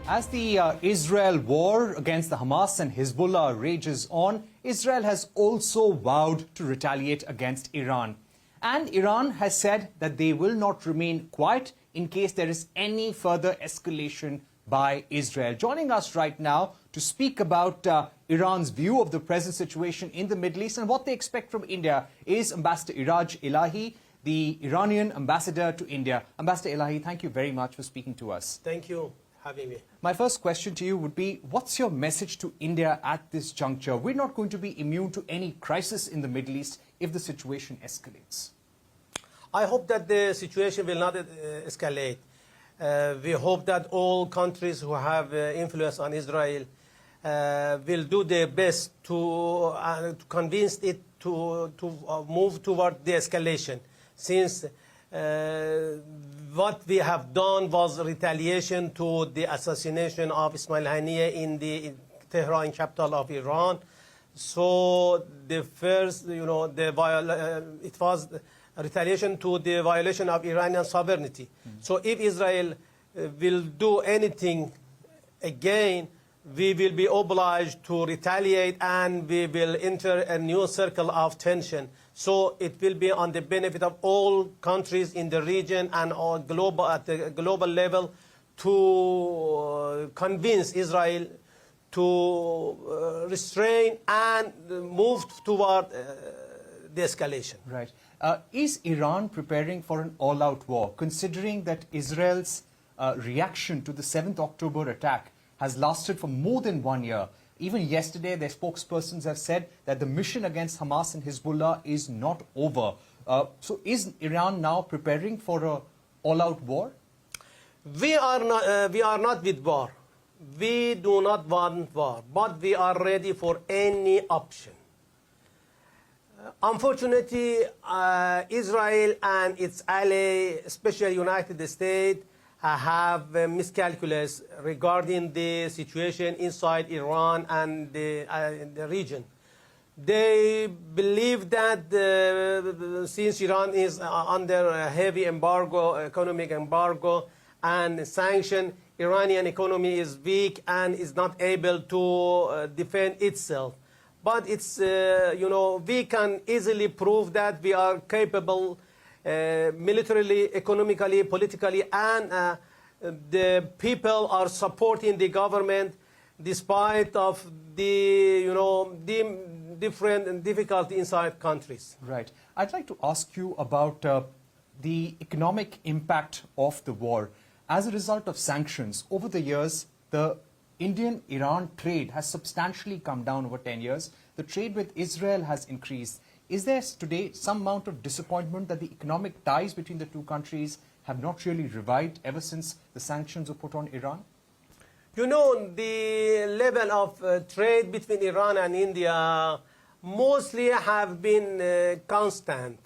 As the Israel war against the Hamas and Hezbollah rages on, Israel has also vowed to retaliate against Iran. And Iran has said that they will not remain quiet in case there is any further escalation by Israel. Joining us right now to speak about Iran's view of the present situation in the Middle East and what they expect from India is Ambassador Iraj Elahi, the Iranian Ambassador to India. Ambassador Elahi, thank you very much for speaking to us. Thank you for having me. My first question to you would be, what's your message to India at this juncture? We're not going to be immune to any crisis in the Middle East if the situation escalates. I hope that the situation will not escalate. We hope that all countries who have influence on Israel will do their best to convince it to move toward the escalation, since what we have done was retaliation to the assassination of Ismail Haniyeh in the Tehran, capital of Iran. So the first, it was a retaliation to the violation of Iranian sovereignty. So if Israel will do anything again, we will be obliged to retaliate and we will enter a new circle of tension. So it will be on the benefit of all countries in the region and global, at the global level to convince Israel to restrain and move toward the escalation. Right. Is Iran preparing for an all-out war, considering that Israel's reaction to the 7th October attack has lasted for more than 1 year? Even yesterday, their spokespersons have said that the mission against Hamas and Hezbollah is not over. So is Iran now preparing for an all-out war? We are not with war. We do not want war, but we are ready for any option. Unfortunately, Israel and its ally, especially United States, have miscalculated regarding the situation inside Iran and the region. They believe that since Iran is under a heavy embargo, economic embargo and sanction, Iranian economy is weak and is not able to defend itself. But it's, we can easily prove that we are capable militarily, economically, politically, and the people are supporting the government despite of the, the different difficulty inside countries. Right. I'd like to ask you about the economic impact of the war. As a result of sanctions, over the years, the Indian-Iran trade has substantially come down over 10 years. The trade with Israel has increased. Is there today some amount of disappointment that the economic ties between the two countries have not really revived ever since the sanctions were put on Iran? The level of trade between Iran and India mostly have been constant.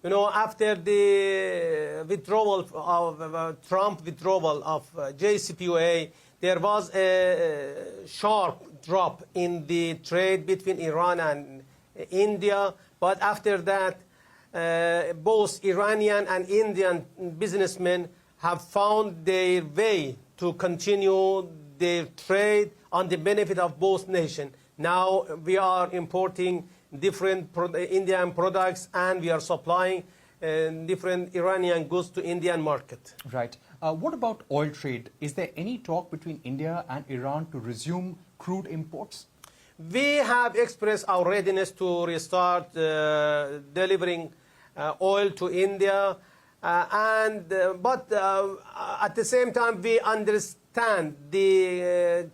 After the withdrawal of Trump withdrawal of JCPOA, there was a sharp drop in the trade between Iran and India. But after that, both Iranian and Indian businessmen have found their way to continue their trade on the benefit of both nations. Now we are importing different Indian products and we are supplying different Iranian goods to Indian market. Right. What about oil trade? Is there any talk between India and Iran to resume crude imports? We have expressed our readiness to restart delivering oil to India, but at the same time we understand the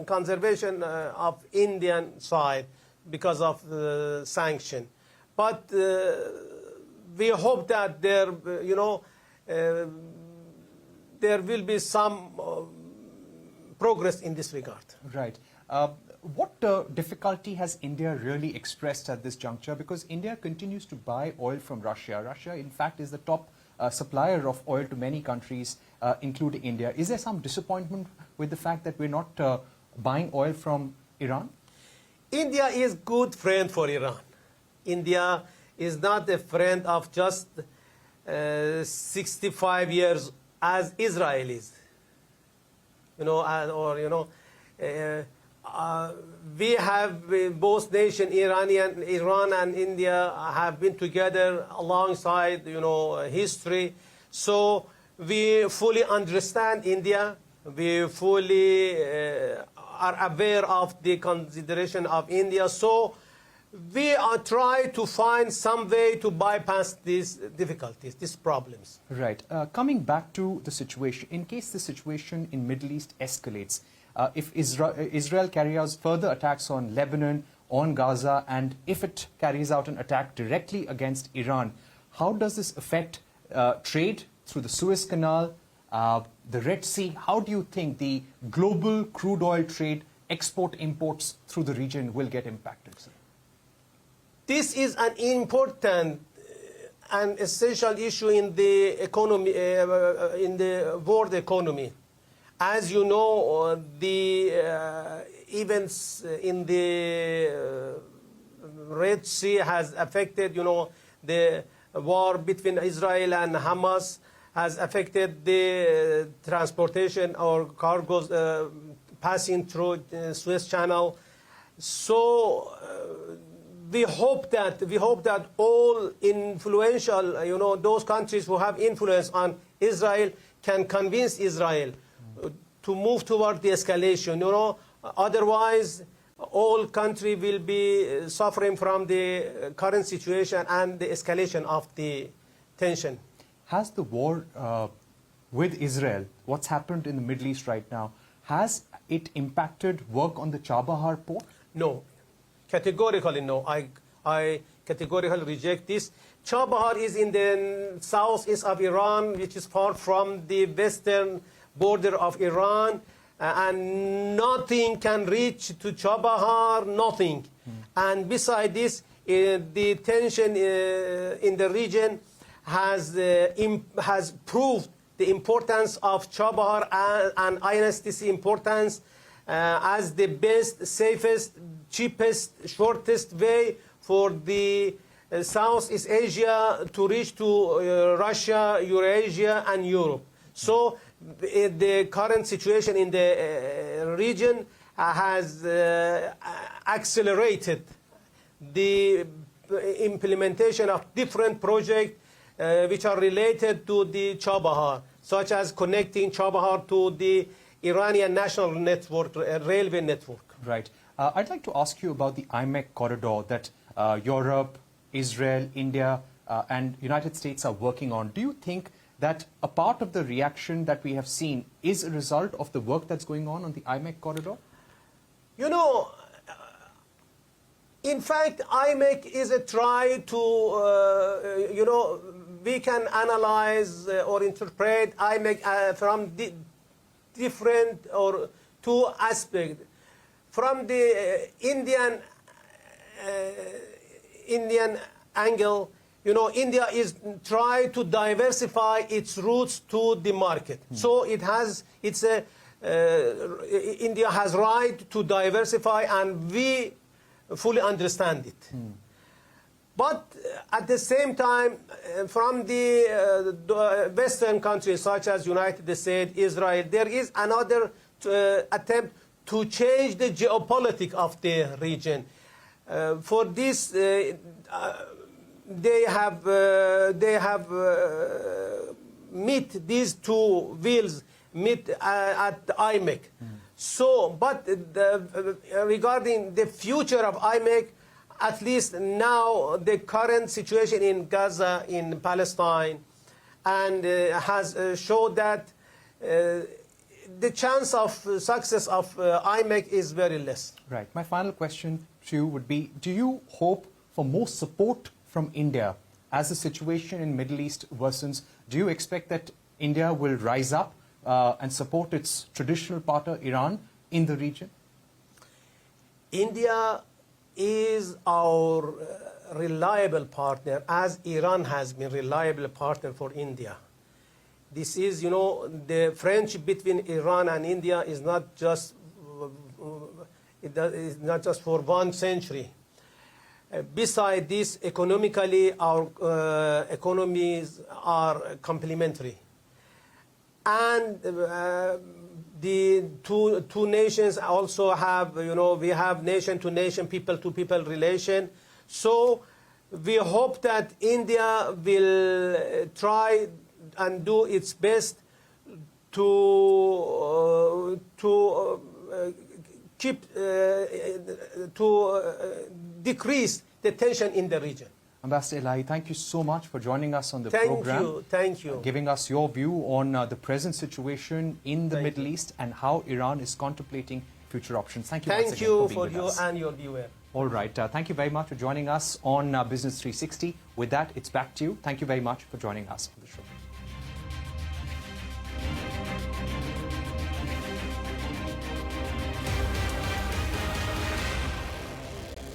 conservation of Indian side because of the sanction. But we hope that there will be some progress in this regard. Right. What difficulty has India really expressed at this juncture? Because India continues to buy oil from Russia. Russia, in fact, is the top supplier of oil to many countries, including India. Is there some disappointment with the fact that we're not buying oil from Iran? India is a good friend for Iran. India is not a friend of just 65 years as Israel is. We have both nations, Iran and India, have been together alongside, history. So we fully understand India. We fully are aware of the consideration of India. So we are trying to find some way to bypass these difficulties, these problems. Right. Coming back to the situation, in case the situation in Middle East escalates, if Israel carries out further attacks on Lebanon, on Gaza, and if it carries out an attack directly against Iran, how does this affect trade through the Suez Canal, the Red Sea? How do you think the global crude oil trade, export-imports through the region will get impacted, sir? This is an important and essential issue in the economy, in the world economy. As you know, the events in the Red Sea has affected, the war between Israel and Hamas has affected the transportation or cargoes passing through the Suez Channel. So we hope that all influential, those countries who have influence on Israel can convince Israel to move toward the escalation. Otherwise, all country will be suffering from the current situation and the escalation of the tension. Has the war with Israel, what's happened in the Middle East right now, has it impacted work on the Chabahar port? No. Categorically, no. I categorically reject this. Chabahar is in the southeast of Iran, which is far from the western border of Iran, and nothing can reach to Chabahar, nothing. And beside this, the tension in the region has proved the importance of Chabahar and INSTC importance as the best, safest, cheapest, shortest way for the Southeast Asia to reach to Russia, Eurasia, and Europe. So the current situation in the region has accelerated the implementation of different projects which are related to the Chabahar, such as connecting Chabahar to the Iranian national network, railway network. Right. I'd like to ask you about the IMC Corridor that Europe, Israel, India, and United States are working on. Do you think that a part of the reaction that we have seen is a result of the work that's going on the IMC Corridor? In fact, IMC is a try to, we can analyze or interpret IMC from different or two aspects. From the Indian angle, India is trying to diversify its routes to the market. So India has right to diversify, and we fully understand it. But at the same time, from the Western countries such as United States, Israel, there is another attempt to change the geopolitics of the region. For this, they have meet these two wheels meet at IMC. So, but regarding the future of IMC, at least now the current situation in Gaza, in Palestine, and has showed that the chance of success of IMC is very less. Right. My final question to you would be, do you hope for more support from India as the situation in Middle East worsens? Do you expect that India will rise up and support its traditional partner, Iran, in the region? India is our reliable partner, as Iran has been reliable partner for India. This is, the friendship between Iran and India is not just, it's not just for 1 century. Besides this, economically, our economies are complementary. And the two nations also have, we have nation-to-nation, people-to-people relation. So we hope that India will try and do its best to decrease the tension in the region. Ambassador Elahi, thank you so much for joining us on the program. Thank you. Giving us your view on the present situation in the Middle East and how Iran is contemplating future options. Thank you once again for being with us. And your viewer. All right. Thank you very much for joining us on Business 360. With that, it's back to you. Thank you very much for joining us on the show.